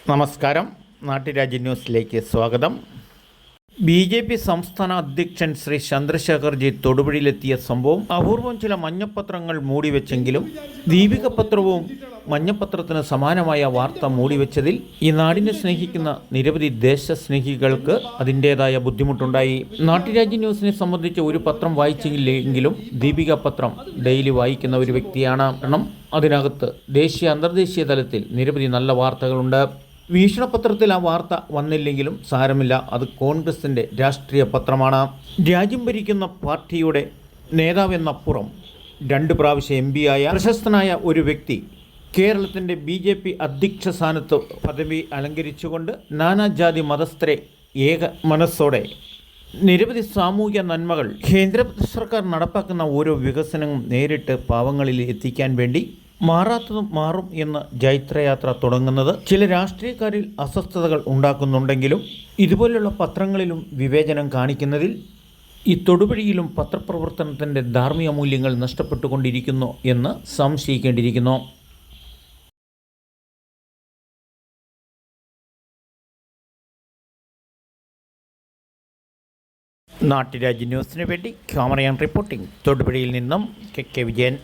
നമസ്കാരം. നാട്ടുരാജ്യ ന്യൂസിലേക്ക് സ്വാഗതം. ബി.ജെ.പി. സംസ്ഥാന അധ്യക്ഷൻ ശ്രീ ചന്ദ്രശേഖർജി തൊടുപുഴയിലെത്തിയ സംഭവം അപൂർവം ചില മഞ്ഞപ്പത്രങ്ങൾ മൂടിവെച്ചെങ്കിലും ദീപിക പത്രവും മഞ്ഞപ്പത്രത്തിന് സമാനമായ വാർത്ത മൂടിവെച്ചതിൽ ഈ നാടിനെ സ്നേഹിക്കുന്ന നിരവധി ദേശസ്നേഹികൾക്ക് അതിൻ്റേതായ ബുദ്ധിമുട്ടുണ്ടായി. നാട്ടുരാജ്യ ന്യൂസിനെ സംബന്ധിച്ച് ഒരു പത്രം വായിച്ചില്ലെങ്കിലും ദീപിക പത്രം ഡെയിലി വായിക്കുന്ന ഒരു വ്യക്തിയാണ്. കാരണം അതിനകത്ത് ദേശീയ അന്തർദേശീയ തലത്തിൽ നിരവധി നല്ല വാർത്തകളുണ്ട്. വീക്ഷണപത്രത്തിൽ ആ വാർത്ത വന്നില്ലെങ്കിലും സാരമില്ല, അത് കോൺഗ്രസിൻ്റെ രാഷ്ട്രീയ പത്രമാണ്. രാജ്യം ഭരിക്കുന്ന പാർട്ടിയുടെ നേതാവെന്നപ്പുറം 2 പ്രാവശ്യം MP ആയ പ്രശസ്തനായ ഒരു വ്യക്തി കേരളത്തിൻ്റെ BJP അധ്യക്ഷ സ്ഥാനത്ത് പദവി അലങ്കരിച്ചുകൊണ്ട് നാനാജാതി മതസ്ഥരെ ഏക മനസ്സോടെ നിരവധി സാമൂഹ്യ നന്മകൾ കേന്ദ്ര സർക്കാർ നടപ്പാക്കുന്ന ഓരോ വികസനവും നേരിട്ട് പാവങ്ങളിൽ എത്തിക്കാൻ വേണ്ടി മാറാത്തതും മാറും എന്ന് ജൈത്രയാത്ര തുടങ്ങുന്നത് ചില രാഷ്ട്രീയക്കാരിൽ അസ്വസ്ഥതകൾ ഉണ്ടാക്കുന്നുണ്ടെങ്കിലും ഇതുപോലുള്ള പത്രങ്ങളിലും വിവേചനം കാണിക്കുന്നതിൽ ഈ തൊടുപുഴയിലും പത്രപ്രവർത്തനത്തിൻ്റെ ധാർമ്മിക മൂല്യങ്ങൾ നഷ്ടപ്പെട്ടുകൊണ്ടിരിക്കുന്നു എന്ന് സംശയിക്കേണ്ടിയിരിക്കുന്നു. നാട്ടുരാജ്യ ന്യൂസിന് വേണ്ടി ക്യാമറയാൻ റിപ്പോർട്ടിംഗ് തൊടുപുഴയിൽ നിന്നും KK വിജയൻ.